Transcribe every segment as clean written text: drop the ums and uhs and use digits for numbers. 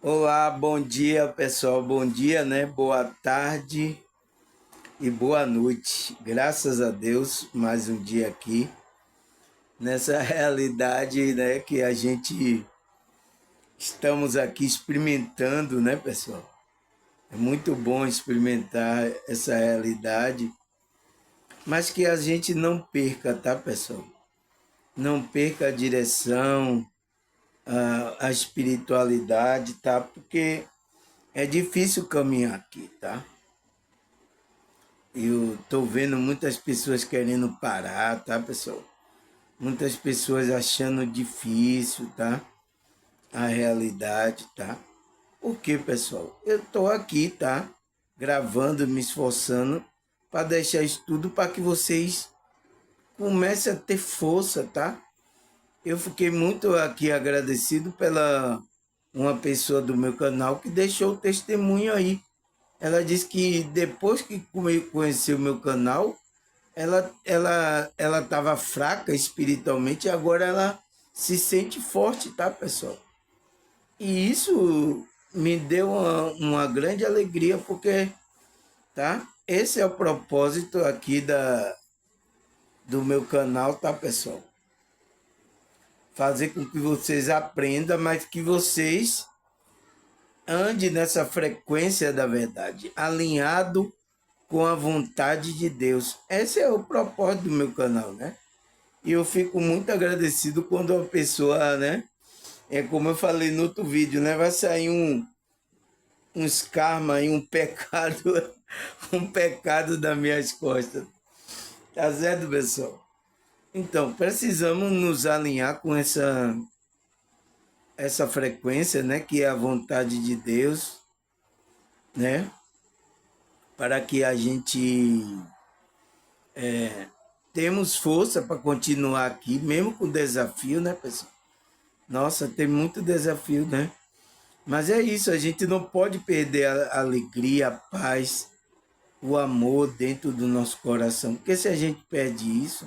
Olá, bom dia pessoal, bom dia, né? Boa tarde e boa noite. Graças a Deus, mais um dia aqui nessa realidade, né? Que a gente estamos aqui experimentando, né, pessoal? É muito bom experimentar essa realidade, mas que a gente não perca, tá, pessoal? Não perca a direção, a espiritualidade, tá? Porque é difícil caminhar aqui, tá? Eu tô vendo muitas pessoas querendo parar, tá, pessoal? Muitas pessoas achando difícil, tá? A realidade, tá? Por quê, pessoal? Eu tô aqui, tá? Gravando, me esforçando para deixar isso tudo para que vocês comecem a ter força, tá? Eu fiquei muito aqui agradecido pela uma pessoa do meu canal que deixou o testemunho aí. Ela disse que depois que conheceu o meu canal, ela estava fraca espiritualmente e agora ela se sente forte, tá, pessoal? E isso me deu uma grande alegria porque, tá? Esse é o propósito aqui do meu canal, tá, pessoal? Fazer com que vocês aprendam, mas que vocês andem nessa frequência da verdade, alinhado com a vontade de Deus. Esse é o propósito do meu canal, né? E eu fico muito agradecido quando a pessoa, né? É como eu falei no outro vídeo, né? Vai sair uns karma e um pecado, um pecado das minhas costas. Tá certo, pessoal? Então, precisamos nos alinhar com essa frequência, né? Que é a vontade de Deus, né? Para que a gente temos força para continuar aqui, mesmo com desafio, né, pessoal? Nossa, tem muito desafio, né? Mas é isso, a gente não pode perder a alegria, a paz, o amor dentro do nosso coração. Porque se a gente perde isso,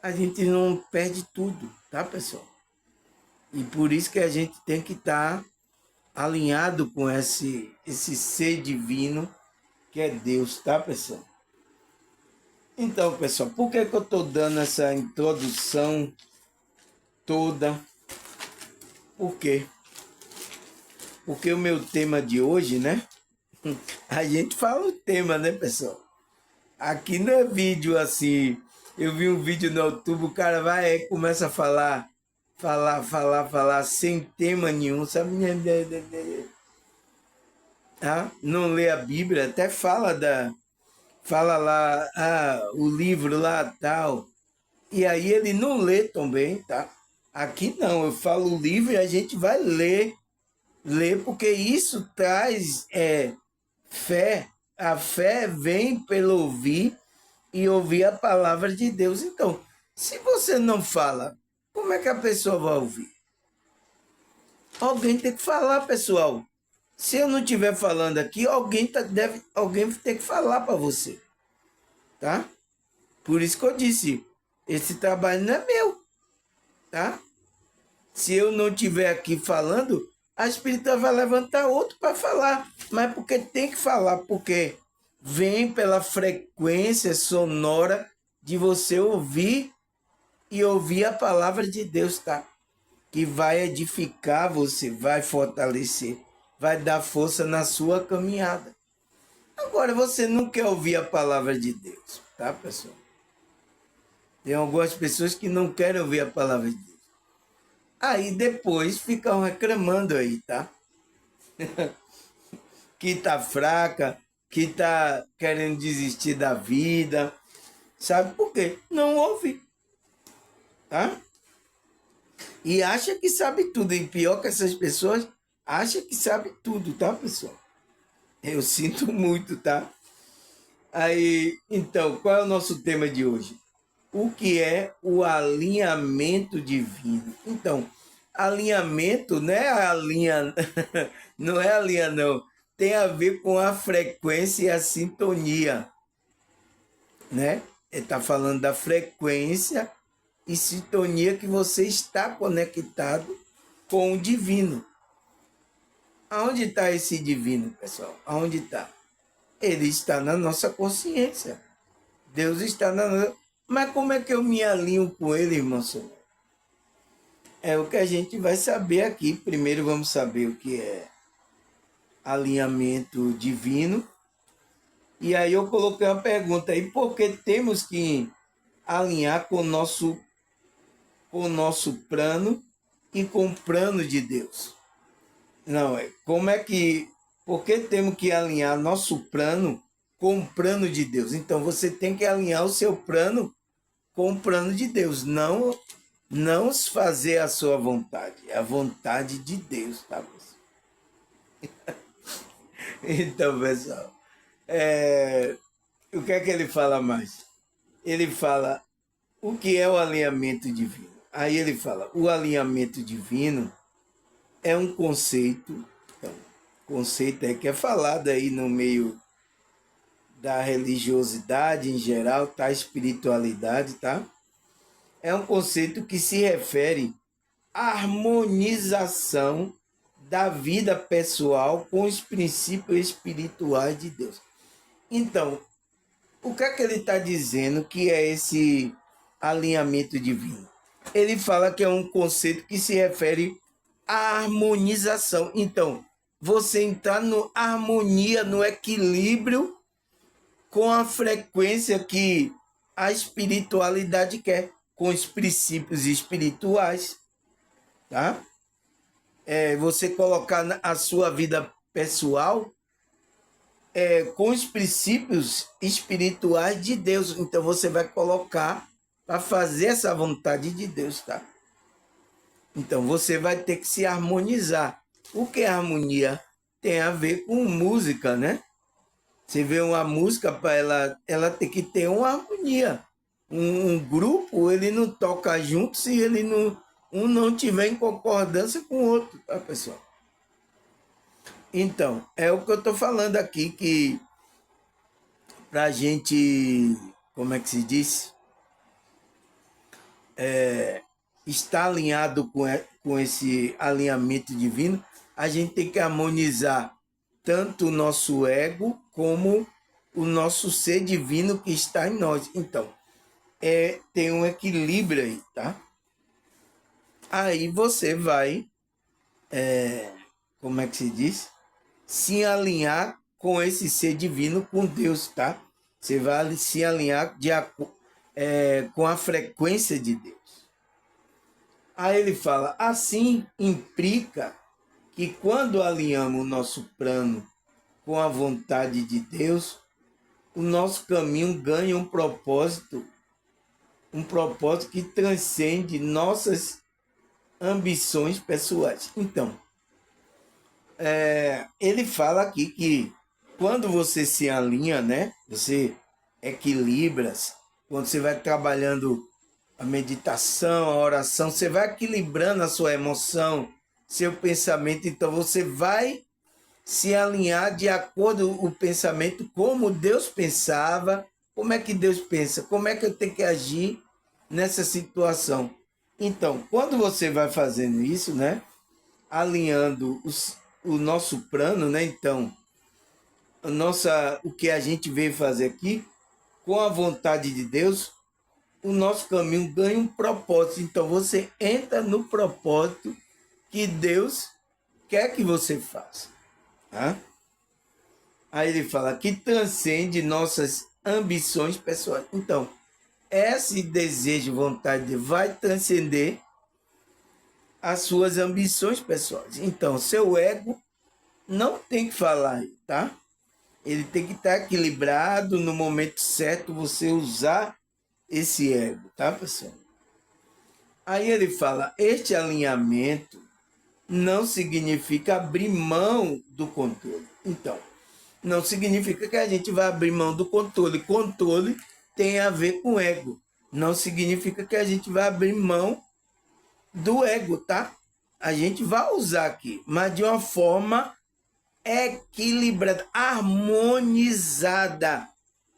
a gente não perde tudo, tá, pessoal? E por isso que a gente tem que estar alinhado com esse ser divino que é Deus, tá, pessoal? Então, pessoal, por que eu estou dando essa introdução toda? Por quê? Porque o meu tema de hoje, né? A gente fala o tema, né, pessoal? Aqui não é vídeo assim. Eu vi um vídeo no YouTube, o cara vai aí, começa a falar, sem tema nenhum, sabe? Ah, não lê a Bíblia, até fala lá, o livro lá tal. E aí ele não lê também, tá? Aqui não, eu falo o livro e a gente vai ler, porque isso traz fé. A fé vem pelo ouvir e ouvir a palavra de Deus. Então, se você não fala, como é que a pessoa vai ouvir? Alguém tem que falar, pessoal. Se eu não estiver falando aqui, alguém tem que falar para você, tá? Por isso que eu disse, esse trabalho não é meu, tá? Se eu não estiver aqui falando, a espírita vai levantar outro para falar, mas porque tem que falar, porque vem pela frequência sonora de você ouvir e ouvir a palavra de Deus, tá? Que vai edificar você, vai fortalecer, vai dar força na sua caminhada. Agora você não quer ouvir a palavra de Deus, tá, pessoal? Tem algumas pessoas que não querem ouvir a palavra de Deus. Aí depois ficam reclamando aí, tá? Que tá fraca, que tá querendo desistir da vida. Sabe por quê? Não ouve, tá? E acha que sabe tudo. E pior que essas pessoas acham que sabe tudo, tá, pessoal? Eu sinto muito, tá? Aí, então, qual é o nosso tema de hoje? O que é o alinhamento divino? Então, alinhamento não é a linha, não é a linha, não. Tem a ver com a frequência e a sintonia, né? Ele está falando da frequência e sintonia que você está conectado com o divino. Aonde está esse divino, pessoal? Aonde está? Ele está na nossa consciência. Deus está na nossa... Mas como é que eu me alinho com ele, irmão? É o que a gente vai saber aqui. Primeiro vamos saber o que é alinhamento divino. E aí eu coloquei uma pergunta aí, por que temos que alinhar com o nosso plano e com o plano de Deus? Não, como é que... Por que temos que alinhar nosso plano com o plano de Deus? Então você tem que alinhar o seu plano com o plano de Deus, não fazer a sua vontade, é a vontade de Deus, tá, pessoal? Então, pessoal, o que é que ele fala mais? Ele fala o que é o alinhamento divino. Aí ele fala, o alinhamento divino é um conceito, então, conceito que é falado aí no meio da religiosidade em geral, tá? Espiritualidade, tá? É um conceito que se refere à harmonização da vida pessoal com os princípios espirituais de Deus. Então, o que é que ele está dizendo que é esse alinhamento divino? Ele fala que é um conceito que se refere à harmonização. Então, você entrar na harmonia, no equilíbrio com a frequência que a espiritualidade quer, com os princípios espirituais, tá? Você colocar a sua vida pessoal com os princípios espirituais de Deus. Então você vai colocar para fazer essa vontade de Deus, tá? Então você vai ter que se harmonizar. O que é harmonia? Tem a ver com música, né? Você vê uma música, para ela tem que ter uma harmonia. Um grupo, ele não toca junto se ele não tiver em concordância com o outro, tá, pessoal? Então, é o que eu estou falando aqui, que para a gente, como é que se diz? Estar alinhado com esse alinhamento divino, a gente tem que harmonizar tanto o nosso ego como o nosso ser divino que está em nós. Então, tem um equilíbrio aí, tá? Aí você vai, como é que se diz? Se alinhar com esse ser divino, com Deus, tá? Você vai se alinhar com a frequência de Deus. Aí ele fala, assim implica que quando alinhamos o nosso plano com a vontade de Deus, o nosso caminho ganha um propósito que transcende nossas ambições pessoais. Então, ele fala aqui que quando você se alinha, né? Você equilibra, quando você vai trabalhando a meditação, a oração, você vai equilibrando a sua emoção, seu pensamento, então você vai se alinhar de acordo com o pensamento, como Deus pensava, como é que Deus pensa, como é que eu tenho que agir nessa situação. Então, quando você vai fazendo isso, né, alinhando o nosso plano, né, então, o que a gente veio fazer aqui, com a vontade de Deus, o nosso caminho ganha um propósito. Então, você entra no propósito que Deus quer que você faça. Tá? Aí ele fala que transcende nossas ambições pessoais. Então, esse desejo, vontade vai transcender as suas ambições pessoais. Então, seu ego não tem que falar, tá? Ele tem que estar equilibrado no momento certo, você usar esse ego, tá, pessoal? Aí ele fala, este alinhamento não significa abrir mão do controle. Então, não significa que a gente vai abrir mão do controle. Controle tem a ver com ego. Não significa que a gente vai abrir mão do ego, tá? A gente vai usar aqui, mas de uma forma equilibrada, harmonizada,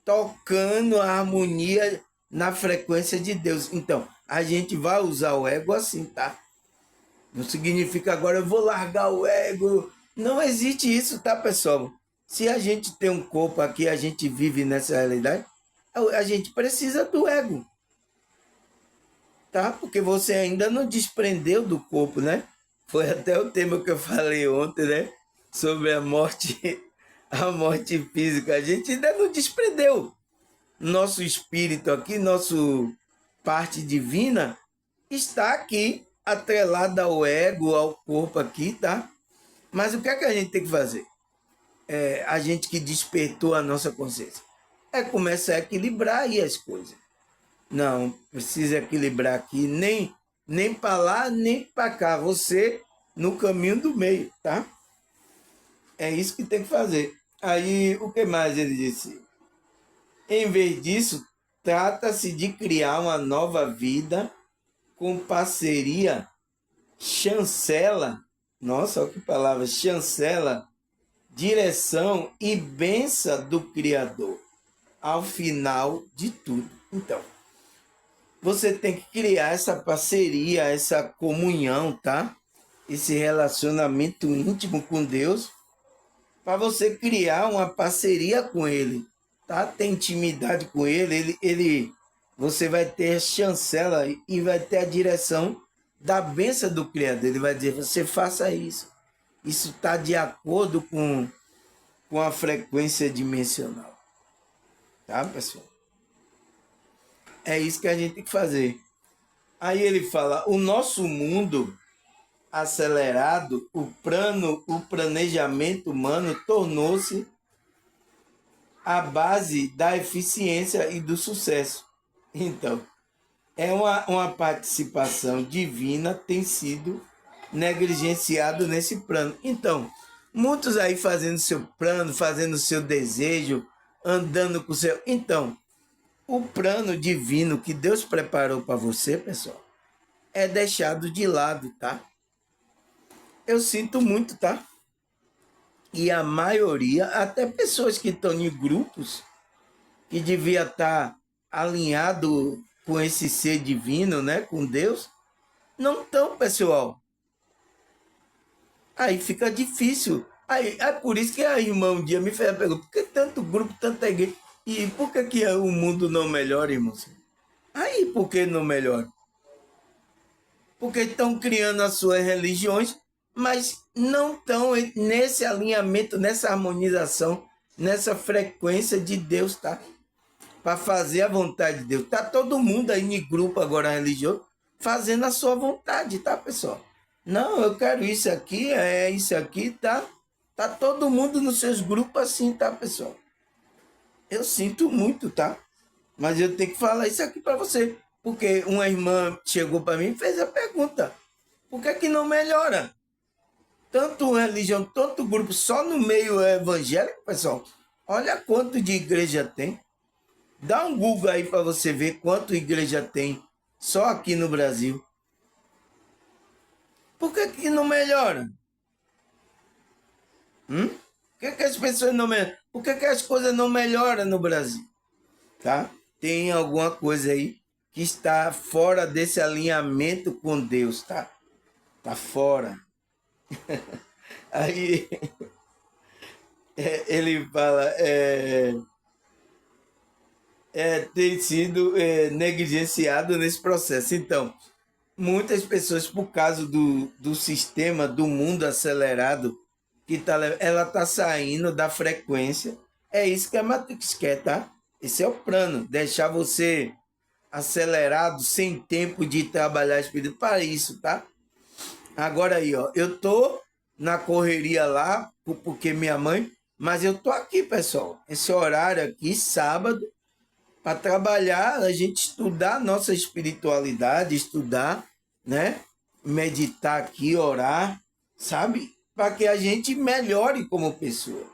tocando a harmonia na frequência de Deus. Então, a gente vai usar o ego assim, tá? Não significa agora eu vou largar o ego Não existe isso, tá, pessoal? Se a gente tem um corpo aqui, a gente vive nessa realidade, a gente precisa do ego, tá? Porque você ainda não desprendeu do corpo, né? Foi até o tema que eu falei ontem, né? Sobre a morte física. A gente ainda não desprendeu. Nosso espírito aqui, nosso parte divina, está aqui, atrelada ao ego, ao corpo aqui, tá? Mas o que é que a gente tem que fazer? A gente que despertou a nossa consciência. É começar a equilibrar aí as coisas. Não, precisa equilibrar aqui, nem para lá, nem para cá. Você no caminho do meio, tá? É isso que tem que fazer. Aí, o que mais ele disse? Em vez disso, trata-se de criar uma nova vida com parceria, chancela, nossa, olha que palavra, chancela, direção e benção do Criador ao final de tudo. Então, você tem que criar essa parceria, essa comunhão, tá? Esse relacionamento íntimo com Deus, para você criar uma parceria com Ele, tá? Ter intimidade com você vai ter a chancela e vai ter a direção da bênção do Criador. Ele vai dizer, você faça isso. Isso está de acordo com a frequência dimensional. Tá, pessoal? É isso que a gente tem que fazer. Aí ele fala, o nosso mundo acelerado, o planejamento humano tornou-se a base da eficiência e do sucesso. Então, é uma participação divina tem sido negligenciado nesse plano. Então, muitos aí fazendo seu plano, fazendo seu desejo, andando com o seu... Então, o plano divino que Deus preparou para você, pessoal, é deixado de lado, tá? Eu sinto muito, tá? E a maioria, até pessoas que estão em grupos, que devia estar alinhado com esse ser divino, né, com Deus, não estão, pessoal. Aí fica difícil. Aí, é por isso que a irmã um dia me fez a pergunta, por que tanto grupo, tanta igreja? E por que o mundo não melhora, irmãos? Aí, por que não melhora? Porque estão criando as suas religiões, mas não estão nesse alinhamento, nessa harmonização, nessa frequência de Deus, tá? Para fazer a vontade de Deus. Tá todo mundo aí em grupo agora religioso fazendo a sua vontade, tá, pessoal? Não, eu quero isso aqui, é isso aqui, tá? Tá todo mundo nos seus grupos assim, tá, pessoal? Eu sinto muito, tá? Mas eu tenho que falar isso aqui para você, porque uma irmã chegou para mim e fez a pergunta: por que que não melhora? Tanto religião, tanto grupo, só no meio evangélico, pessoal. Olha quanto de igreja tem. Dá um Google aí para você ver quanto igreja tem só aqui no Brasil. Por que que não melhora? Por que que as pessoas não melhoram? Por que que as coisas não melhoram no Brasil? Tá? Tem alguma coisa aí que está fora desse alinhamento com Deus, tá? Tá fora. Aí ele fala, tem sido negligenciado nesse processo. Então, muitas pessoas, por causa do sistema do mundo acelerado, ela está saindo da frequência. É isso que a Matrix quer, tá? Esse é o plano, deixar você acelerado, sem tempo de trabalhar espírito para isso, tá? Agora aí, ó, eu tô na correria lá, porque minha mãe, mas eu tô aqui, pessoal. Esse horário aqui, sábado, para trabalhar, a gente estudar nossa espiritualidade, estudar, né? Meditar aqui, orar, sabe? Para que a gente melhore como pessoa.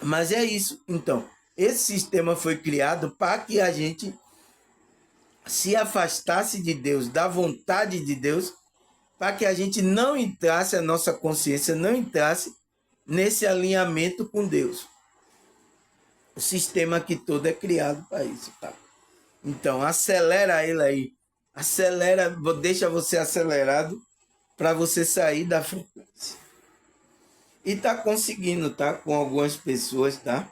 Mas é isso. Então, esse sistema foi criado para que a gente se afastasse de Deus, da vontade de Deus, para que a gente não entrasse, a nossa consciência não entrasse nesse alinhamento com Deus. O sistema aqui todo é criado para isso, tá? Então, acelera ele aí. Acelera, deixa você acelerado para você sair da frequência. E está conseguindo, tá? Com algumas pessoas, tá?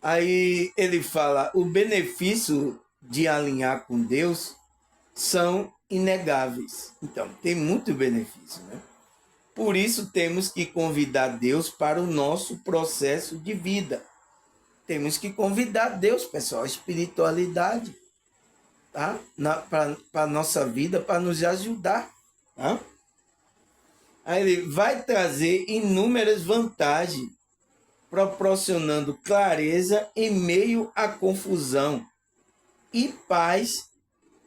Aí ele fala, o benefício de alinhar com Deus são inegáveis. Então, tem muito benefício, né? Por isso temos que convidar Deus para o nosso processo de vida. Temos que convidar Deus, pessoal, a espiritualidade, tá? Para a nossa vida, para nos ajudar, tá? Aí ele vai trazer inúmeras vantagens, proporcionando clareza em meio à confusão e paz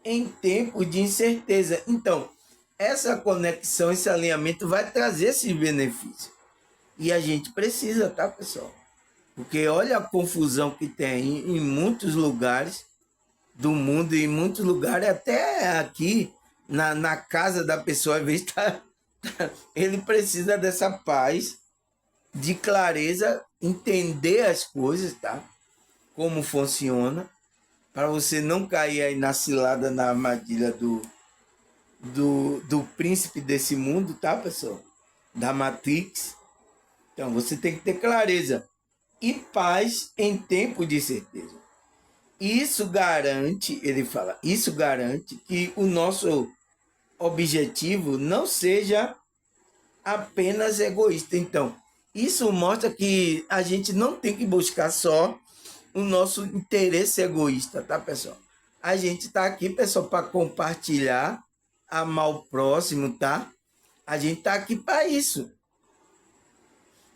em tempo de incerteza. Então, essa conexão, esse alinhamento vai trazer esses benefícios. E a gente precisa, tá, pessoal? Porque olha a confusão que tem em muitos lugares do mundo, em muitos lugares, até aqui na casa da pessoa, às vezes ele precisa dessa paz, de clareza, entender as coisas, tá? Como funciona, para você não cair aí na cilada, na armadilha do príncipe desse mundo, tá, pessoal? Da Matrix. Então, você tem que ter clareza e paz em tempo de certeza. Isso garante, ele fala, isso garante que o nosso objetivo não seja apenas egoísta. Então, isso mostra que a gente não tem que buscar só o nosso interesse egoísta, tá, pessoal? A gente está aqui, pessoal, para compartilhar, amar o próximo, tá? A gente está aqui para isso.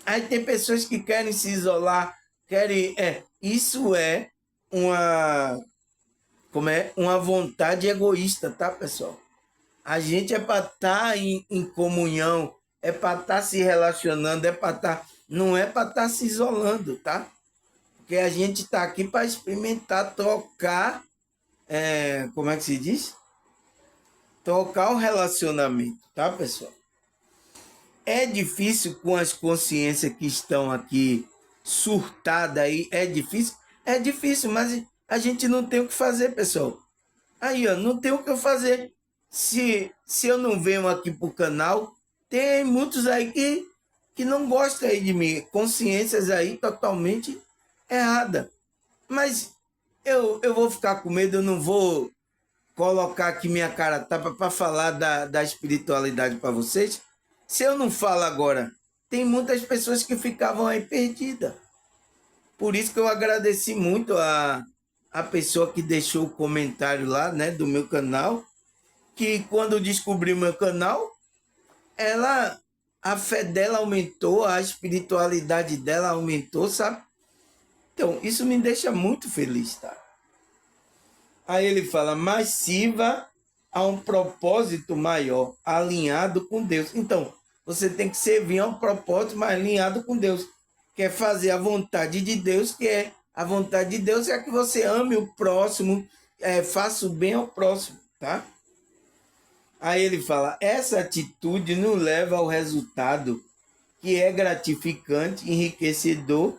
Aí tem pessoas que querem se isolar, querem. Isso é uma. Como é? Uma vontade egoísta, tá, pessoal? A gente é para estar em comunhão, é para estar se relacionando, é para estar. Não é para estar se isolando, tá? Porque a gente está aqui para experimentar, trocar. Como é que se diz? Trocar o relacionamento, tá, pessoal? É difícil com as consciências que estão aqui surtadas aí, é difícil, mas a gente não tem o que fazer, pessoal. Aí, ó, não tem o que eu fazer. Se eu não venho aqui pro canal, tem muitos aí que não gostam aí de mim, consciências aí totalmente erradas. Mas eu vou ficar com medo, eu não vou colocar aqui minha cara tapa para falar da espiritualidade para vocês. Se eu não falo agora, tem muitas pessoas que ficavam aí perdidas. Por isso que eu agradeci muito a pessoa que deixou o comentário lá, né, do meu canal, que quando descobriu meu canal, a fé dela aumentou, a espiritualidade dela aumentou, sabe? Então, isso me deixa muito feliz, tá? Aí ele fala, mas sirva a um propósito maior, alinhado com Deus. Então, você tem que servir a um propósito mais alinhado com Deus, que é fazer a vontade de Deus, que é a vontade de Deus é que você ame o próximo, faça o bem ao próximo, tá? Aí ele fala, essa atitude nos leva ao resultado que é gratificante, enriquecedor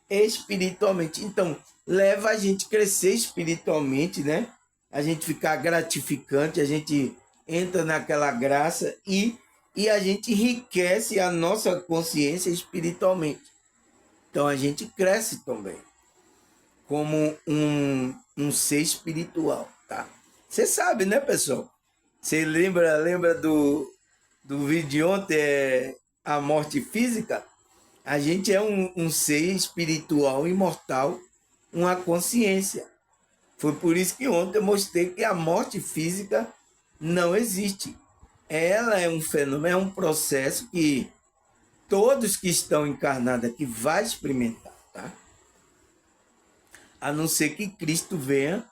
espiritualmente. Então, leva a gente a crescer espiritualmente, né? A gente ficar gratificante, a gente entra naquela graça e a gente enriquece a nossa consciência espiritualmente. Então, a gente cresce também como um ser espiritual, tá? Você sabe, né, pessoal? Você lembra do vídeo de ontem, a morte física? A gente é um ser espiritual, imortal, uma consciência. Foi por isso que ontem eu mostrei que a morte física não existe. Ela é um fenômeno, é um processo que todos que estão encarnados aqui vão experimentar, tá? A não ser que Cristo venha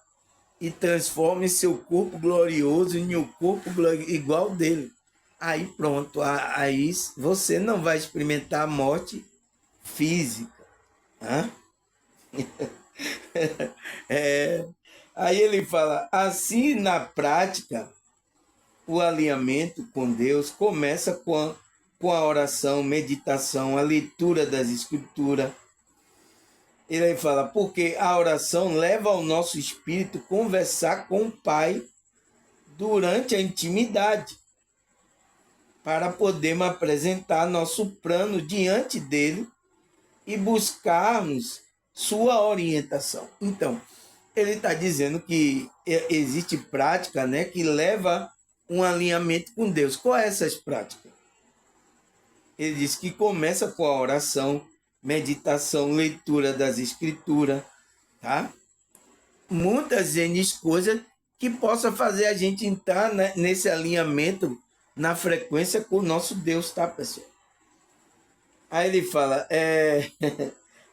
e transforme seu corpo glorioso em um corpo igual dele. Aí pronto, aí você não vai experimentar a morte física. Hã? Aí ele fala, assim na prática, o alinhamento com Deus começa com a oração, meditação, a leitura das escrituras. Ele fala, porque a oração leva ao nosso espírito conversar com o Pai durante a intimidade. para podermos apresentar nosso plano diante dele e buscarmos sua orientação. Então, ele está dizendo que existe prática, né, que leva um alinhamento com Deus. Qual é essas práticas? Ele diz que começa com a oração, meditação, leitura das escrituras, tá? Muitas coisas que possa fazer a gente entrar, né, nesse alinhamento, na frequência com o nosso Deus, tá, pessoal? Aí ele fala,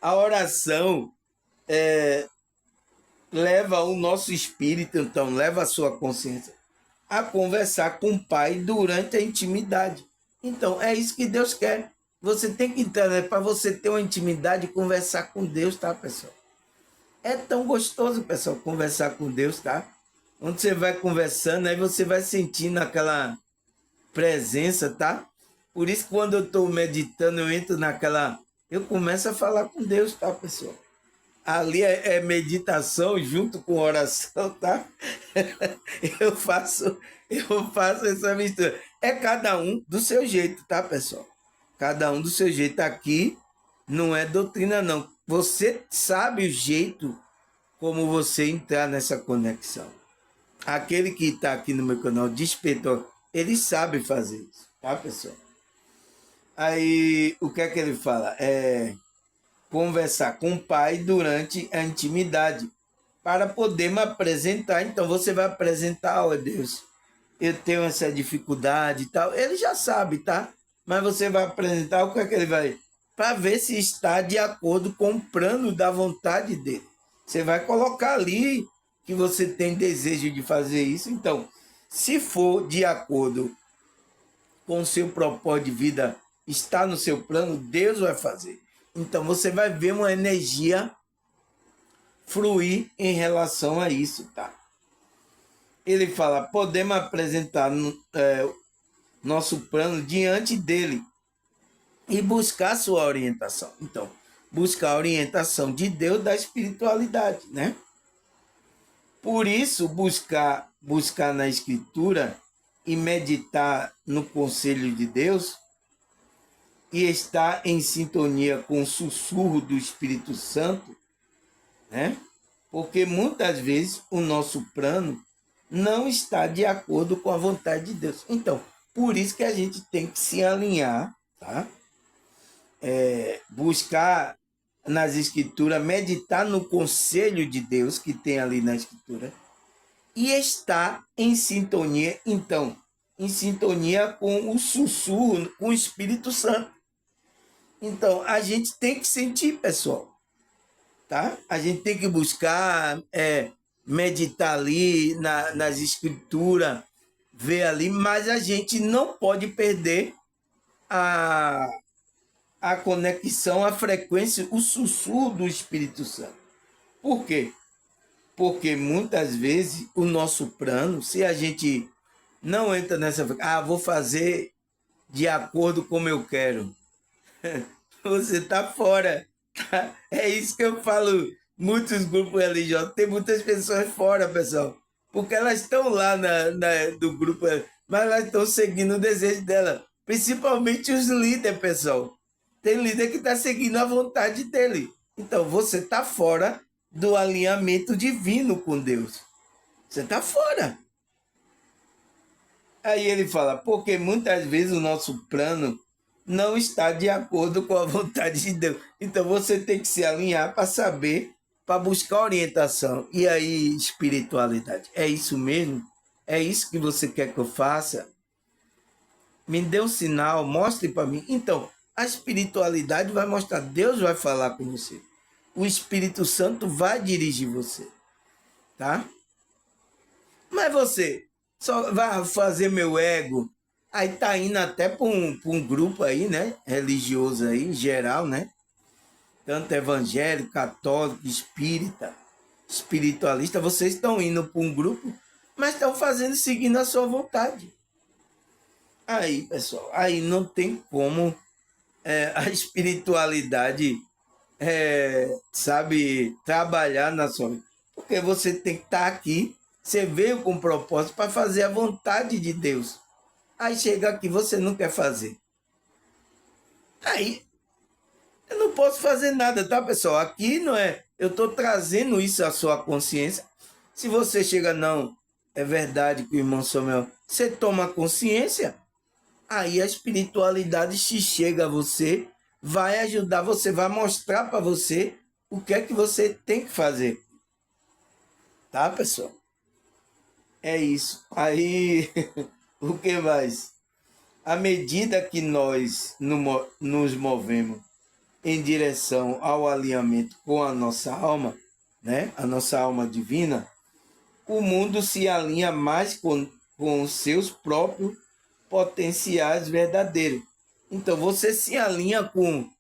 a oração leva o nosso espírito, então, leva a sua consciência a conversar com o Pai durante a intimidade. Então, é isso que Deus quer. Você tem que entrar, né, para você ter uma intimidade e conversar com Deus, tá, pessoal? É tão gostoso, pessoal, conversar com Deus, tá? Onde você vai conversando, aí você vai sentindo aquela presença, tá? Por isso, quando eu estou meditando, eu entro naquela... Eu começo a falar com Deus, tá, pessoal? Ali é meditação junto com oração, tá? Eu faço essa mistura. É cada um do seu jeito, tá, pessoal? Cada um do seu jeito. Aqui não é doutrina, não. Você sabe o jeito como você entrar nessa conexão. Aquele que está aqui no meu canal, Despertou, ele sabe fazer isso, tá, pessoal? Aí, o que é que ele fala? Conversar com o Pai durante a intimidade, para poder me apresentar. Então, você vai apresentar, ó Deus, eu tenho essa dificuldade e tal. Ele já sabe, tá? Mas você vai apresentar, o que é que ele vai? Para ver se está de acordo com o plano da vontade dele. Você vai colocar ali que você tem desejo de fazer isso. Então, se for de acordo com o seu propósito de vida, está no seu plano, Deus vai fazer. Então, você vai ver uma energia fluir em relação a isso, tá? Ele fala, podemos apresentar nosso plano diante dele e buscar sua orientação. Então, buscar a orientação de Deus da espiritualidade, né? Por isso, buscar na Escritura e meditar no conselho de Deus e estar em sintonia com o sussurro do Espírito Santo, né? Porque muitas vezes o nosso plano não está de acordo com a vontade de Deus. Então, por isso que a gente tem que se alinhar, tá? Buscar nas Escrituras, meditar no conselho de Deus que tem ali na Escritura e estar em sintonia, então, em sintonia com o sussurro, com o Espírito Santo. Então, a gente tem que sentir, pessoal, tá? A gente tem que buscar, meditar ali nas Escrituras, ver ali, mas a gente não pode perder a conexão, a frequência, o sussurro do Espírito Santo. Por quê? Porque muitas vezes o nosso plano, se a gente não entra nessa... vou fazer de acordo como eu quero. Você está fora. Tá? É isso que eu falo. Muitos grupos religiosos, tem muitas pessoas fora, pessoal. Porque elas estão lá do grupo, mas elas estão seguindo o desejo dela. Principalmente os líderes, pessoal. Tem líder que está seguindo a vontade dele. Então, você está fora do alinhamento divino com Deus. Você está fora. Aí ele fala, porque muitas vezes o nosso plano não está de acordo com a vontade de Deus. Então, você tem que se alinhar para saber, para buscar orientação. E aí, espiritualidade, é isso mesmo? É isso que você quer que eu faça? Me dê um sinal, mostre para mim. Então, a espiritualidade vai mostrar, Deus vai falar com você. O Espírito Santo vai dirigir você, tá? Mas você só vai fazer meu ego, aí tá indo até para um grupo aí, né? Religioso aí, em geral, né? Tanto evangélico, católico, espírita, espiritualista, vocês estão indo para um grupo, mas estão fazendo, seguindo a sua vontade. Aí, pessoal, aí não tem como a espiritualidade, sabe, trabalhar na sua vida. Porque você tem que estar aqui, você veio com propósito para fazer a vontade de Deus. Aí chega aqui, você não quer fazer. Aí eu não posso fazer nada, tá, pessoal? Aqui não é. Eu estou trazendo isso à sua consciência. Se você chega, não, é verdade que o irmão Samuel, você toma consciência, aí a espiritualidade se chega a você, vai ajudar você, vai mostrar para você o que é que você tem que fazer. Tá, pessoal? É isso. Aí, o que mais? À medida que nós nos movemos em direção ao alinhamento com a nossa alma, né? A nossa alma divina, o mundo se alinha mais com os seus próprios potenciais verdadeiros. Então, você se alinha com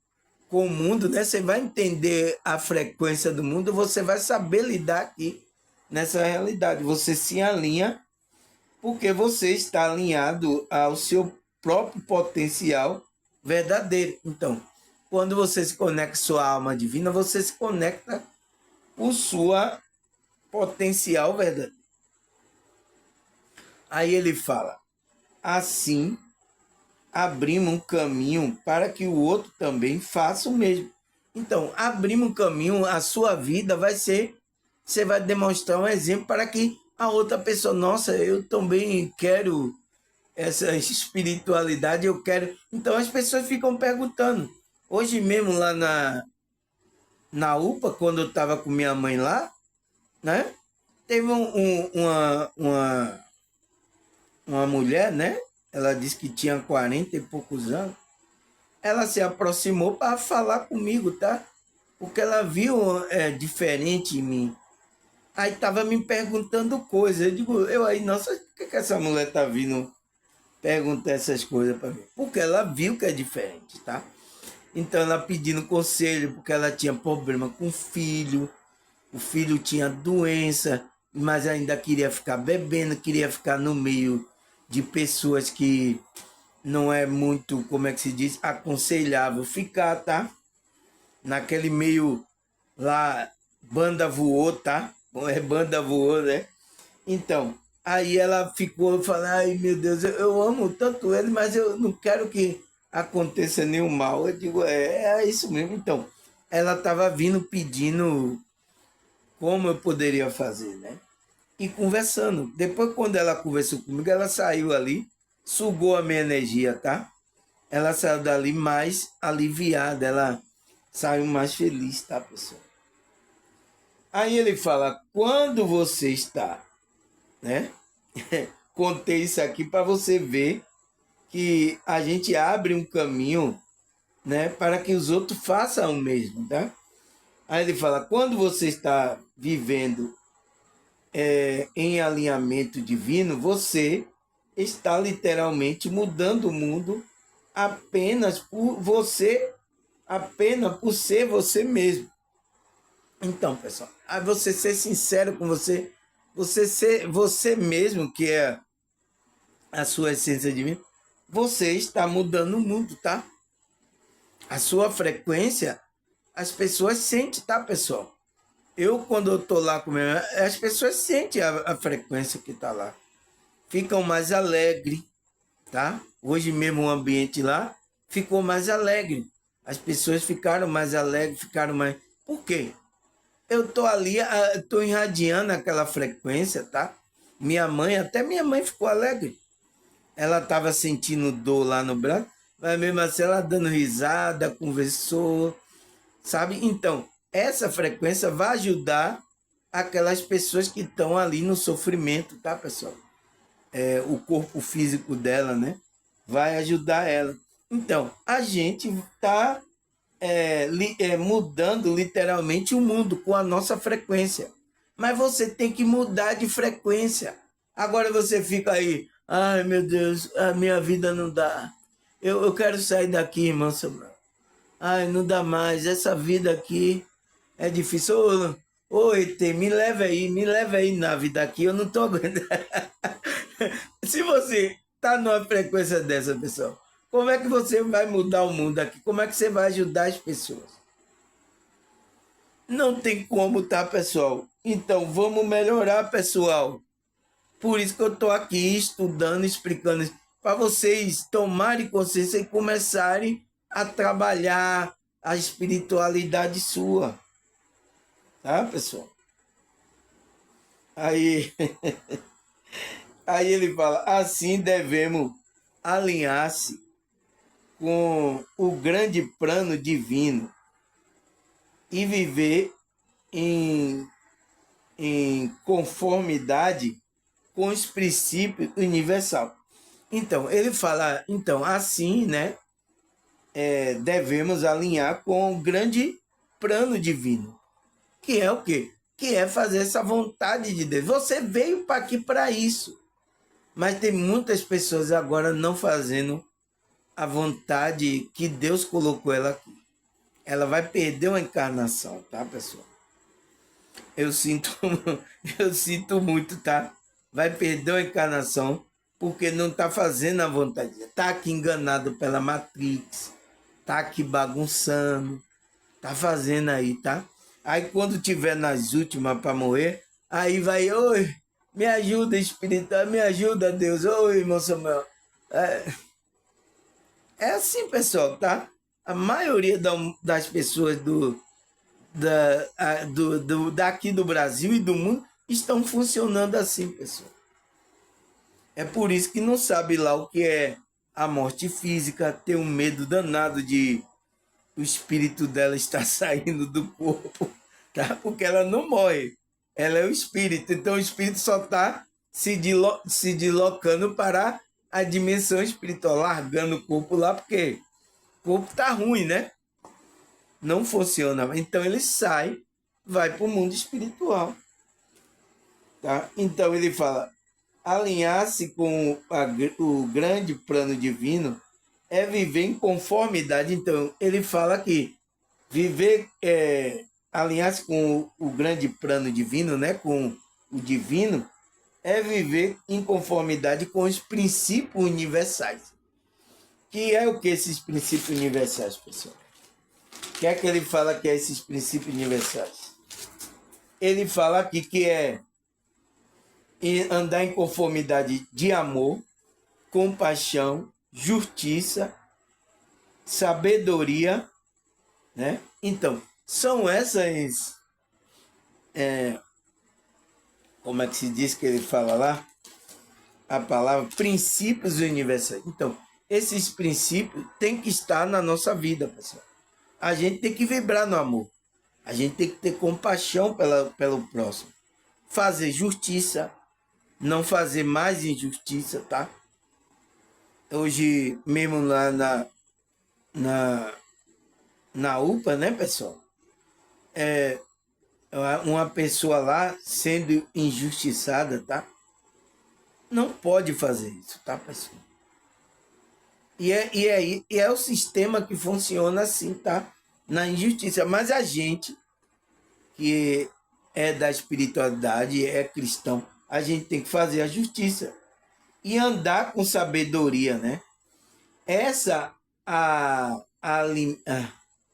o mundo, né? Você vai entender a frequência do mundo, você vai saber lidar aqui nessa realidade. Você se alinha porque você está alinhado ao seu próprio potencial verdadeiro. Então, quando você se conecta com sua alma divina, você se conecta com sua potencial verdadeiro. Aí ele fala: assim abrimos um caminho para que o outro também faça o mesmo. Então, abrimos um caminho, a sua vida vai ser, você vai demonstrar um exemplo para que a outra pessoa, nossa, eu também quero essa espiritualidade, eu quero. Então as pessoas ficam perguntando. Hoje mesmo lá na UPA, quando eu estava com minha mãe lá, né? Teve uma mulher, né? Ela disse que tinha 40 e poucos anos. Ela se aproximou para falar comigo, tá? Porque ela viu diferente em mim. Aí tava me perguntando coisas. Eu aí, nossa, por que essa mulher tá vindo perguntar essas coisas para mim? Porque ela viu que é diferente, tá? Então ela pedindo conselho, porque ela tinha problema com o filho tinha doença, mas ainda queria ficar bebendo, queria ficar no meio de pessoas que não é muito, como é que se diz, aconselhável ficar, tá? Naquele meio lá, banda voou, tá? É banda voou, né? Então, aí ela ficou falando, ai meu Deus, eu amo tanto ele, mas eu não quero que aconteça nenhum mal. Eu digo, é isso mesmo. Então, ela estava vindo pedindo como eu poderia fazer, né? E conversando. Depois, quando ela conversou comigo, ela saiu ali, sugou a minha energia, tá? Ela saiu dali mais aliviada, ela saiu mais feliz, tá, pessoal? Aí ele fala, quando você está, né? Contei isso aqui para você ver que a gente abre um caminho, né, para que os outros façam o mesmo, tá? Aí ele fala, quando você está vivendo em alinhamento divino, você está literalmente mudando o mundo apenas por você, apenas por ser você mesmo. Então, pessoal, aí você ser sincero com você, você ser você mesmo, que é a sua essência divina, você está mudando o mundo, tá? A sua frequência, as pessoas sentem, tá, pessoal? Eu, quando eu tô lá com meu, as pessoas sentem a frequência que tá lá. Ficam mais alegres, tá? Hoje mesmo o ambiente lá ficou mais alegre. As pessoas ficaram mais alegres, ficaram mais... Por quê? Eu tô ali, tô irradiando aquela frequência, tá? Até minha mãe ficou alegre. Ela estava sentindo dor lá no braço, mas mesmo assim ela dando risada, conversou, sabe? Então, essa frequência vai ajudar aquelas pessoas que estão ali no sofrimento, tá, pessoal? O corpo físico dela, né? Vai ajudar ela. Então, a gente está mudando literalmente o mundo com a nossa frequência. Mas você tem que mudar de frequência. Agora você fica aí, ai meu Deus, a minha vida não dá. Eu quero sair daqui, irmão Samuel. Ai, não dá mais, essa vida aqui é difícil. Ô ET, me leva aí na vida aqui, eu não tô aguentando. Se você tá numa frequência dessa, pessoal, como é que você vai mudar o mundo aqui? Como é que você vai ajudar as pessoas? Não tem como, tá, pessoal? Então, vamos melhorar, pessoal. Por isso que eu tô aqui estudando, explicando. para vocês tomarem consciência e começarem a trabalhar a espiritualidade sua. Tá, pessoal? Aí, aí ele fala, assim devemos alinhar-se com o grande plano divino e viver em conformidade com os princípios universal. Então, ele fala, então, assim, né, devemos alinhar com o grande plano divino, que é o quê? Que é fazer essa vontade de Deus. Você veio para aqui para isso, mas tem muitas pessoas agora não fazendo a vontade que Deus colocou ela aqui. Ela vai perder uma encarnação, tá, pessoal? Eu sinto, eu sinto muito, tá? Vai perder uma encarnação porque não está fazendo a vontade. Está aqui enganado pela Matrix, está aqui bagunçando, está fazendo aí, tá? Aí quando tiver nas últimas para morrer, aí vai, oi, me ajuda, espiritual, me ajuda, Deus, oi, irmão Samuel. É assim, pessoal, tá? A maioria das pessoas daqui do Brasil e do mundo estão funcionando assim, pessoal. É por isso que não sabe lá o que é a morte física, ter um medo danado de o espírito dela estar saindo do corpo, tá? Porque ela não morre, ela é o espírito. Então o espírito só está se deslocando para a dimensão espiritual, largando o corpo lá, porque o corpo tá ruim, né? Não funciona. Então ele sai, vai para o mundo espiritual. Tá? Então ele fala, alinhar-se com o grande plano divino é viver em conformidade. Então ele fala que viver, alinhar-se com o grande plano divino, né? Com o divino, é viver em conformidade com os princípios universais. Que é o que esses princípios universais, pessoal? O que é que ele fala que é esses princípios universais? Ele fala aqui que é andar em conformidade de amor, compaixão, justiça, sabedoria, né? Então, são essas, como é que se diz que ele fala lá? A palavra princípios universais. Então, esses princípios têm que estar na nossa vida, pessoal. A gente tem que vibrar no amor. A gente tem que ter compaixão pelo próximo. Fazer justiça, não fazer mais injustiça, tá? Hoje mesmo lá na UPA, né, pessoal? Uma pessoa lá sendo injustiçada, tá? Não pode fazer isso, tá, pessoal? E é o sistema que funciona assim, tá? Na injustiça. Mas a gente, que é da espiritualidade, é cristão, a gente tem que fazer a justiça e andar com sabedoria, né? Essa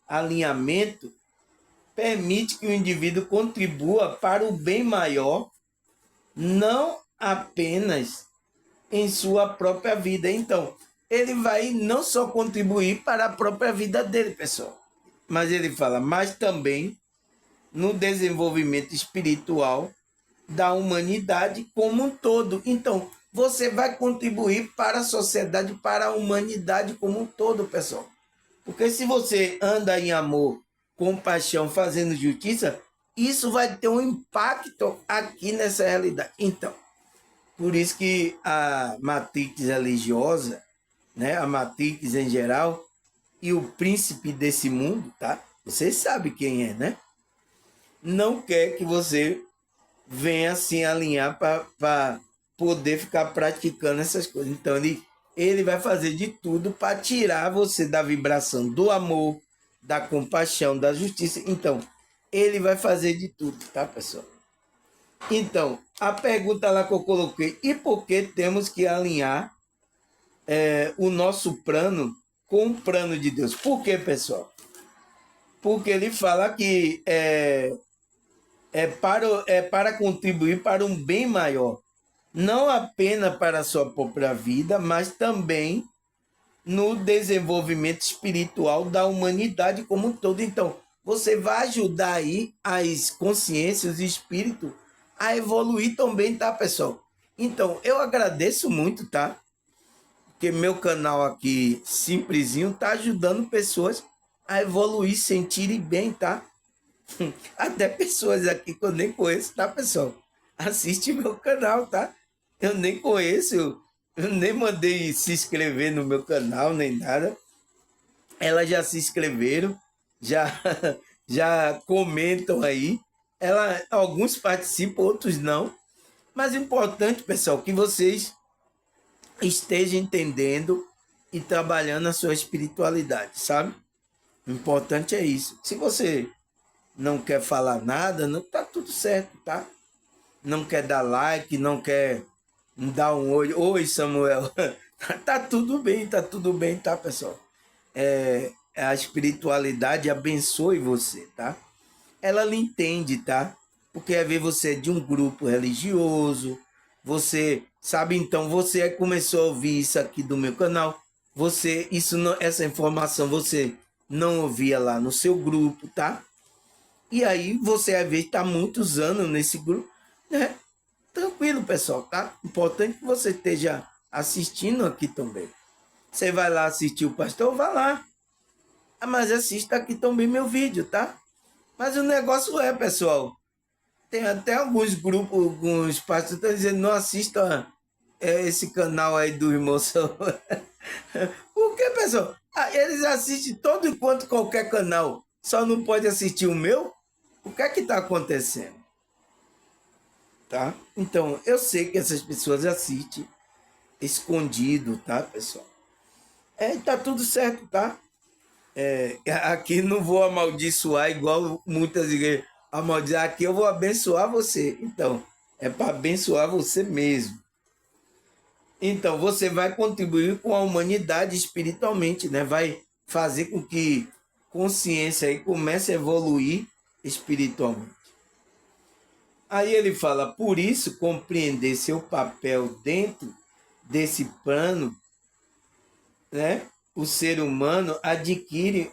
alinhamento permite que o indivíduo contribua para o bem maior, não apenas em sua própria vida. Então, ele vai não só contribuir para a própria vida dele, pessoal, mas ele fala, mas também no desenvolvimento espiritual da humanidade como um todo. Então, você vai contribuir para a sociedade, para a humanidade como um todo, pessoal. Porque se você anda em amor, compaixão, fazendo justiça, isso vai ter um impacto aqui nessa realidade. Então, por isso que a matrix religiosa, né, a matrix em geral, e o príncipe desse mundo, tá? Vocês sabem quem é, né? Não quer que você venha assim alinhar para poder ficar praticando essas coisas. Então ele vai fazer de tudo para tirar você da vibração do amor, da compaixão, da justiça. Então, ele vai fazer de tudo, tá, pessoal? Então, a pergunta lá que eu coloquei, e por que temos que alinhar o nosso plano com o plano de Deus? Por quê, pessoal? Porque ele fala que é para contribuir para um bem maior, não apenas para a sua própria vida, mas também no desenvolvimento espiritual da humanidade como um todo. Então, você vai ajudar aí as consciências e espírito a evoluir também, tá, pessoal? Então, eu agradeço muito, tá? Porque meu canal aqui, simplesinho, tá ajudando pessoas a evoluir, sentirem bem, tá? Até pessoas aqui que eu nem conheço, tá, pessoal? Assiste meu canal, tá? Eu nem conheço, eu nem mandei se inscrever no meu canal, nem nada. Elas já se inscreveram, já, já comentam aí. Alguns participam, outros não. Mas o importante, pessoal, que vocês estejam entendendo e trabalhando a sua espiritualidade, sabe? O importante é isso. Se você não quer falar nada, não tá tudo certo, tá? Não quer dar like, não quer dar um oi. Oi, Samuel. Tá tudo bem, tá, pessoal? A espiritualidade abençoe você, tá? Ela lhe entende, tá? Porque às vezes você é de um grupo religioso, você sabe, então você começou a ouvir isso aqui do meu canal, você isso não, essa informação você não ouvia lá no seu grupo, tá? E aí você às vezes está muitos anos nesse grupo, né? Tranquilo, pessoal, tá? Importante que você esteja assistindo aqui também. Você vai lá assistir o pastor, vai lá. Mas assista aqui também meu vídeo, tá? Mas o negócio é, pessoal, tem até alguns grupos, alguns pastores estão dizendo, não assista esse canal aí do irmão Samuel. Por que, pessoal? Eles assistem todo enquanto qualquer canal, só não pode assistir o meu? O que é que está acontecendo? Tá? Então, eu sei que essas pessoas assistem escondido, tá, pessoal? Tá tudo certo, tá? Aqui não vou amaldiçoar igual muitas igrejas. Amaldiçoar, aqui eu vou abençoar você. Então, é para abençoar você mesmo. Então, você vai contribuir com a humanidade espiritualmente, né? Vai fazer com que consciência aí comece a evoluir espiritualmente. Aí ele fala, por isso, compreender seu papel dentro desse plano, né? O ser humano adquire,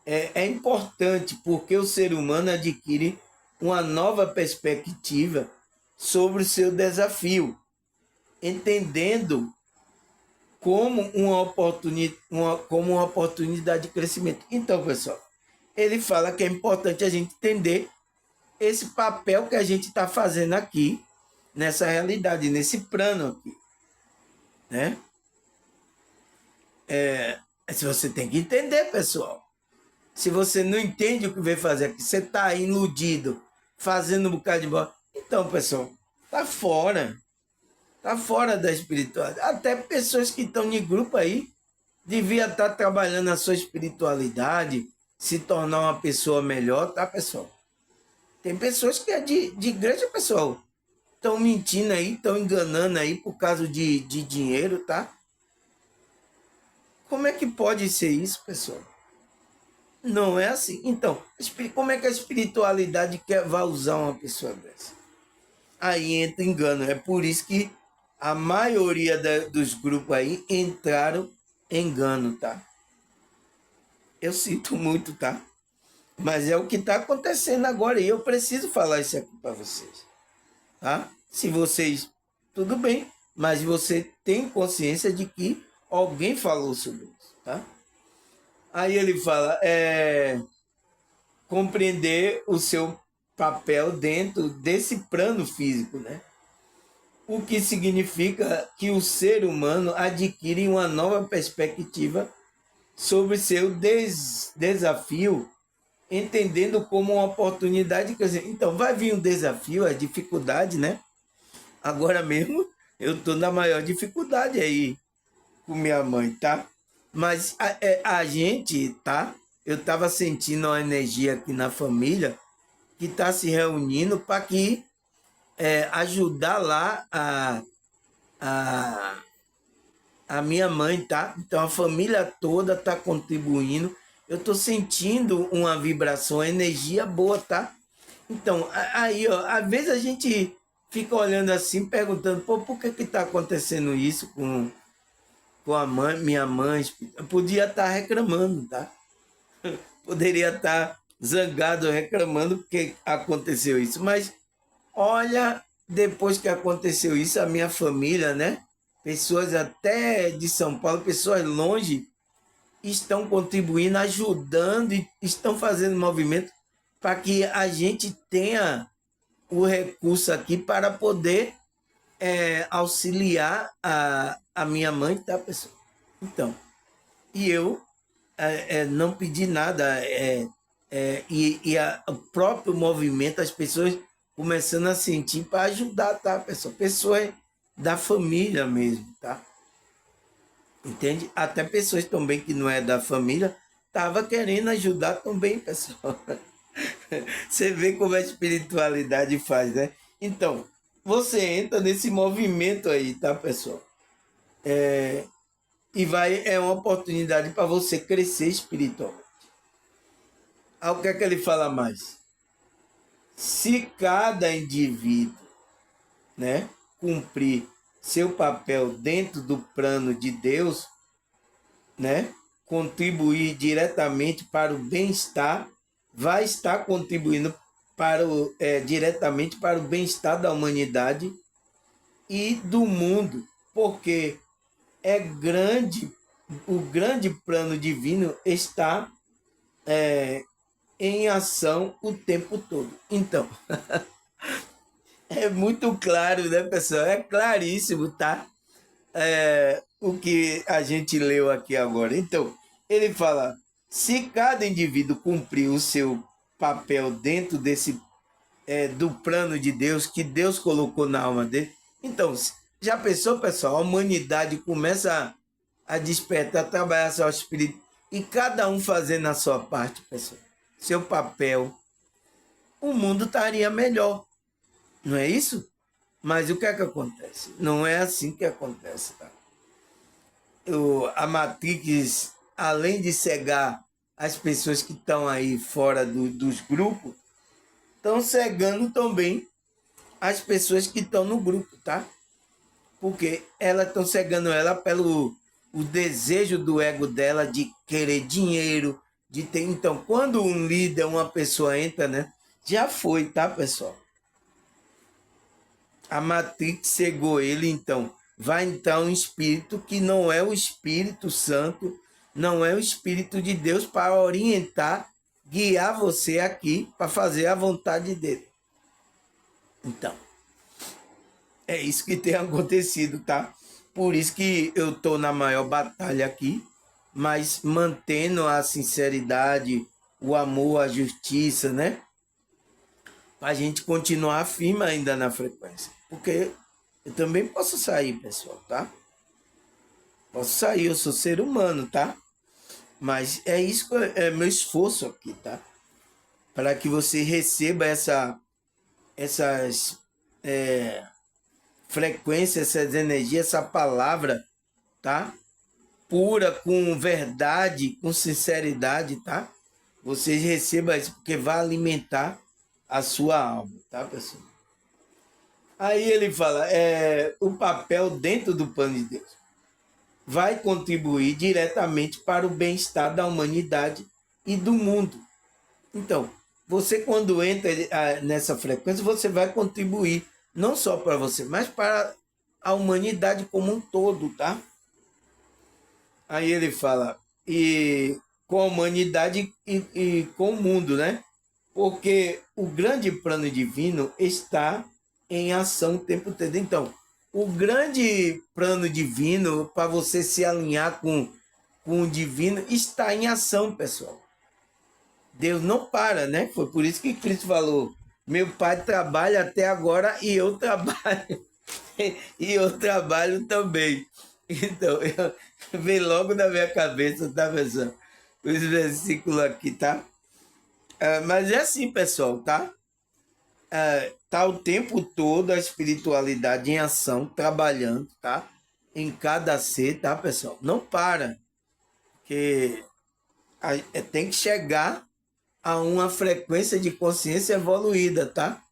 é importante, porque o ser humano adquire uma nova perspectiva sobre o seu desafio, entendendo como uma oportunidade de crescimento. Então, pessoal, ele fala que é importante a gente entender esse papel que a gente está fazendo aqui, nessa realidade, nesse plano aqui, né? Se você tem que entender, pessoal. Se você não entende o que veio fazer aqui, você está iludido, fazendo um bocado de bola. Então, pessoal, tá fora. Tá fora da espiritualidade. Até pessoas que estão em grupo aí devia estar trabalhando a sua espiritualidade, se tornar uma pessoa melhor, tá, pessoal? Tem pessoas que é de igreja, pessoal. Estão mentindo aí, estão enganando aí por causa de dinheiro, tá? Como é que pode ser isso, pessoal? Não é assim. Então, como é que a espiritualidade vai usar uma pessoa dessa? Aí entra engano. É por isso que a maioria dos grupos aí entraram em engano, tá? Eu sinto muito, tá? Mas é o que está acontecendo agora e eu preciso falar isso aqui para vocês, tá? Se vocês, tudo bem, mas você tem consciência de que alguém falou sobre isso, tá? Aí ele fala, compreender o seu papel dentro desse plano físico, né? O que significa que o ser humano adquire uma nova perspectiva sobre seu desafio, entendendo como uma oportunidade. Quer dizer, então, vai vir um desafio, a dificuldade, né? Agora mesmo, eu estou na maior dificuldade aí com minha mãe, tá? Mas a gente, tá? Eu estava sentindo uma energia aqui na família que está se reunindo para que ajudar lá a, a minha mãe, tá? Então a família toda está contribuindo. Eu estou sentindo uma vibração, uma energia boa, tá? Então, aí, ó, às vezes a gente fica olhando assim, perguntando, pô, por que está acontecendo isso com a mãe, minha mãe? Eu podia estar reclamando, tá? Poderia estar zangado, reclamando porque aconteceu isso. Mas olha, depois que aconteceu isso, a minha família, né? Pessoas até de São Paulo, pessoas longe, estão contribuindo, ajudando e estão fazendo movimento para que a gente tenha o recurso aqui para poder auxiliar a minha mãe, tá, pessoal? Então, e eu não pedi nada, o próprio movimento, as pessoas começando a sentir para ajudar, tá, pessoal? Pessoas da família mesmo, tá? Entende? Até pessoas também que não é da família tava querendo ajudar também, pessoal. Você vê como a espiritualidade faz, né? Então, você entra nesse movimento aí, tá, pessoal? É uma oportunidade para você crescer espiritualmente. Aí o que é que ele fala mais? Se cada indivíduo, né, cumprir seu papel dentro do plano de Deus, né, contribuir diretamente para o bem-estar, vai estar contribuindo diretamente para o bem-estar da humanidade e do mundo, porque é grande, o grande plano divino está em ação o tempo todo. Então, é muito claro, né, pessoal? É claríssimo, tá? O que a gente leu aqui agora. Então, ele fala: se cada indivíduo cumprir o seu papel dentro do plano de Deus, que Deus colocou na alma dele, então, já pensou, pessoal? A humanidade começa a despertar, a trabalhar seu espírito, e cada um fazendo a sua parte, pessoal, seu papel, o mundo estaria melhor, não é isso? Mas o que é que acontece? Não é assim que acontece, tá? A Matrix, além de cegar as pessoas que estão aí fora dos grupos, estão cegando também as pessoas que estão no grupo, tá? Porque elas estão cegando ela pelo o desejo do ego dela de querer dinheiro, de ter. Então, quando um líder, uma pessoa entra, né? Já foi, tá, pessoal? A Matrix cegou ele, então vai entrar um espírito que não é o Espírito Santo, não é o Espírito de Deus para orientar, guiar você aqui para fazer a vontade dele. Então, é isso que tem acontecido, tá? Por isso que eu tô na maior batalha aqui, mas mantendo a sinceridade, o amor, a justiça, né? Para a gente continuar firme ainda na frequência. Porque eu também posso sair, pessoal, tá? Posso sair, eu sou ser humano, tá? Mas é isso que é meu esforço aqui, tá? Para que você receba essas frequências, essas energias, essa palavra, tá? Pura, com verdade, com sinceridade, tá? Vocês recebam isso, porque vai alimentar a sua alma, tá, pessoal? Aí ele fala, o papel dentro do plano de Deus vai contribuir diretamente para o bem-estar da humanidade e do mundo. Então, você quando entra nessa frequência, você vai contribuir não só para você, mas para a humanidade como um todo, tá? Aí ele fala, e com a humanidade e com o mundo, né? Porque o grande plano divino está em ação o tempo todo. Então, o grande plano divino, para você se alinhar com o divino, está em ação, pessoal. Deus não para, né? Foi por isso que Cristo falou: meu pai trabalha até agora e eu trabalho. E eu trabalho também. Então, vem logo na minha cabeça, tá, pessoal? Os versículos aqui, tá? Mas é assim, pessoal, tá? Tá o tempo todo a espiritualidade em ação, trabalhando, tá? Em cada ser, tá, pessoal? Não para, que tem que chegar a uma frequência de consciência evoluída, tá?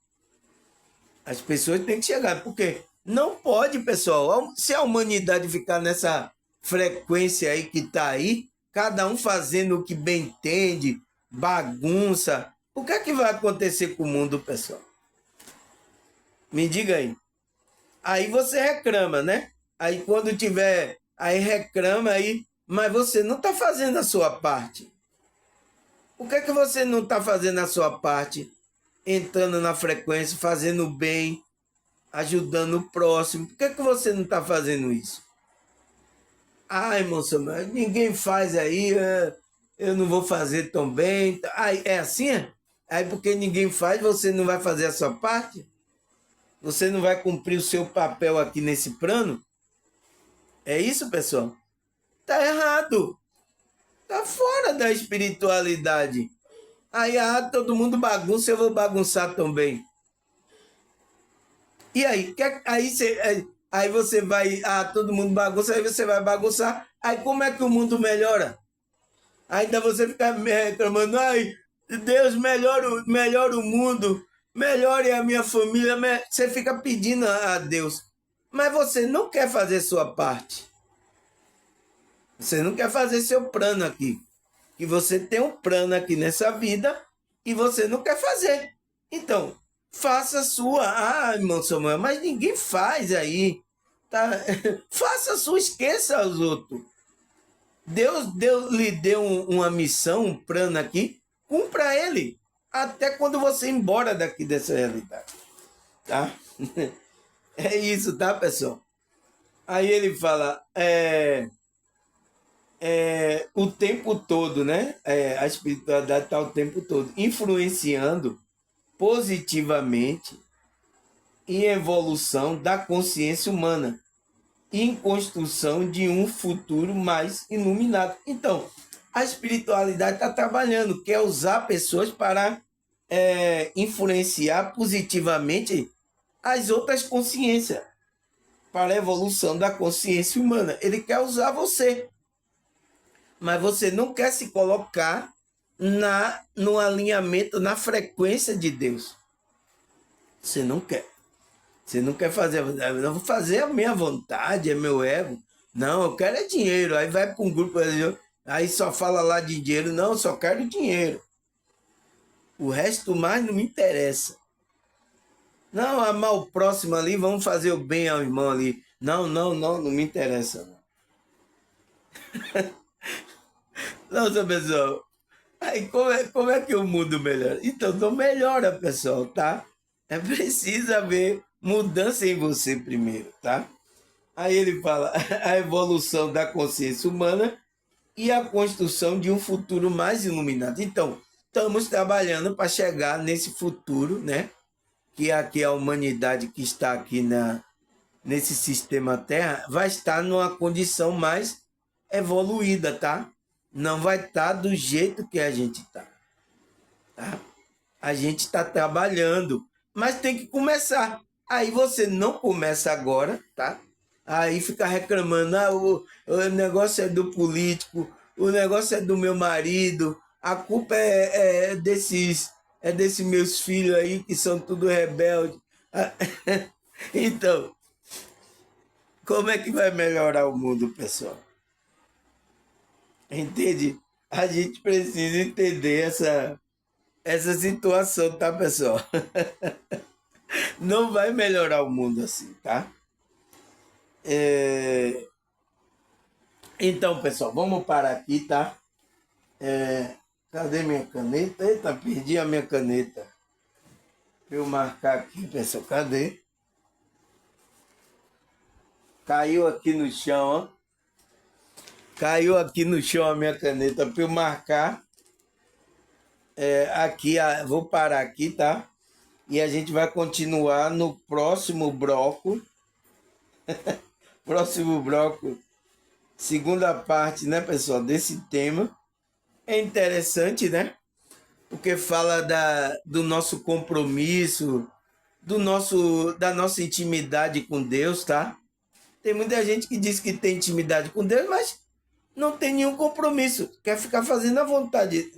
As pessoas têm que chegar, porque não pode, pessoal, se a humanidade ficar nessa frequência aí que está aí, cada um fazendo o que bem entende, bagunça, o que é que vai acontecer com o mundo, pessoal? Me diga aí. Aí você reclama, né? Aí quando tiver, aí reclama aí, mas você não está fazendo a sua parte. Por que é que você não está fazendo a sua parte? Entrando na frequência, fazendo bem, ajudando o próximo. Por que é que você não está fazendo isso? Ai, irmão Samuel, ninguém faz aí, eu não vou fazer tão bem. Aí, é assim? Aí porque ninguém faz, você não vai fazer a sua parte? Você não vai cumprir o seu papel aqui nesse plano? É isso, pessoal? Tá errado. Tá fora da espiritualidade. Aí, todo mundo bagunça, eu vou bagunçar também. E aí? Aí você vai, todo mundo bagunça, aí você vai bagunçar. Aí como é que o mundo melhora? Ainda você fica reclamando, ai, Deus, melhora o mundo, melhore a minha família. Você fica pedindo a Deus. Mas você não quer fazer sua parte. Você não quer fazer seu plano aqui. Que você tem um plano aqui nessa vida e você não quer fazer. Então, faça a sua. Ah, irmão Samuel, mas ninguém faz aí. Tá? Faça a sua, esqueça os outros. Deus lhe deu uma missão, um plano aqui, cumpra ele. Até quando você ir embora daqui dessa realidade. Tá? É isso, tá, pessoal? Aí ele fala, o tempo todo, né? A espiritualidade está o tempo todo influenciando positivamente em evolução da consciência humana e em construção de um futuro mais iluminado. Então, a espiritualidade está trabalhando, quer usar pessoas para influenciar positivamente as outras consciências para a evolução da consciência humana. Ele quer usar você, mas você não quer se colocar no alinhamento, na frequência de Deus. Você não quer. Você não quer fazer, eu vou fazer a minha vontade, é meu ego. Não, eu quero é dinheiro. Aí vai para um grupo, aí só fala lá de dinheiro. Não, eu só quero dinheiro. O resto mais não me interessa. Não, amar o próximo ali, vamos fazer o bem ao irmão ali. Não me interessa. Não, seu pessoal. Aí como é que o mundo melhora? Então, não melhora, pessoal, tá? É preciso haver mudança em você primeiro, tá? Aí ele fala a evolução da consciência humana e a construção de um futuro mais iluminado. Então, estamos trabalhando para chegar nesse futuro, né? Que aqui a humanidade que está aqui nesse sistema Terra vai estar numa condição mais evoluída, tá? Não vai estar do jeito que a gente está. Tá? A gente está trabalhando, mas tem que começar. Aí você não começa agora, tá? Aí fica reclamando, o negócio é do político, o negócio é do meu marido, a culpa desses meus filhos aí que são tudo rebeldes. Então, como é que vai melhorar o mundo, pessoal? Entende? A gente precisa entender essa situação, tá, pessoal? Não vai melhorar o mundo assim, tá? Então, pessoal, vamos parar aqui, tá? Cadê minha caneta? Eita, perdi a minha caneta. Pra eu marcar aqui, pessoal, cadê? Caiu aqui no chão, ó. Caiu aqui no chão a minha caneta para eu marcar. Aqui, vou parar aqui, tá? E a gente vai continuar no próximo bloco. Próximo bloco, segunda parte, né, pessoal, desse tema. É interessante, né? Porque fala do nosso compromisso, da nossa intimidade com Deus, tá? Tem muita gente que diz que tem intimidade com Deus, mas não tem nenhum compromisso. Quer ficar fazendo a vontade.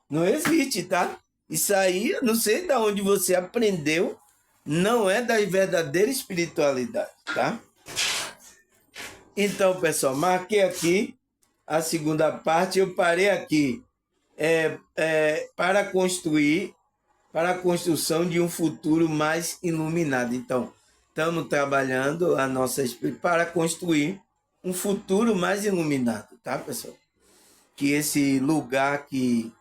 Não existe, tá? Isso aí, eu não sei de onde você aprendeu, não é da verdadeira espiritualidade, tá? Então, pessoal, marquei aqui a segunda parte, eu parei aqui para para a construção de um futuro mais iluminado. Então, estamos trabalhando para construir um futuro mais iluminado, tá, pessoal? Que esse lugar que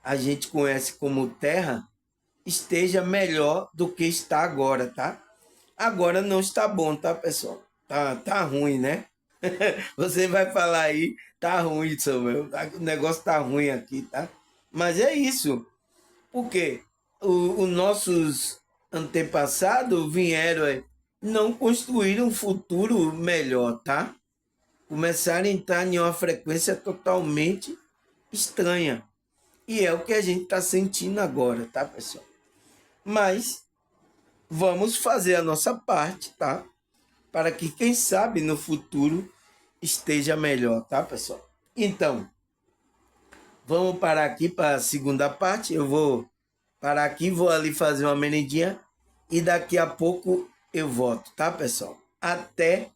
a gente conhece como Terra esteja melhor do que está agora, tá? Agora não está bom, tá, pessoal? Tá ruim, né? Você vai falar aí, tá ruim, Samuel. O negócio tá ruim aqui, tá? Mas é isso. Porque os nossos antepassados vieram, não construíram um futuro melhor, tá? Começaram a entrar em uma frequência totalmente estranha. E é o que a gente está sentindo agora, tá, pessoal? Mas vamos fazer a nossa parte, tá? Para que, quem sabe, no futuro esteja melhor, tá, pessoal? Então, vamos parar aqui para a segunda parte. Eu vou parar aqui, vou ali fazer uma merendinha e daqui a pouco eu volto, tá, pessoal? Até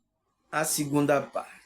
a segunda parte.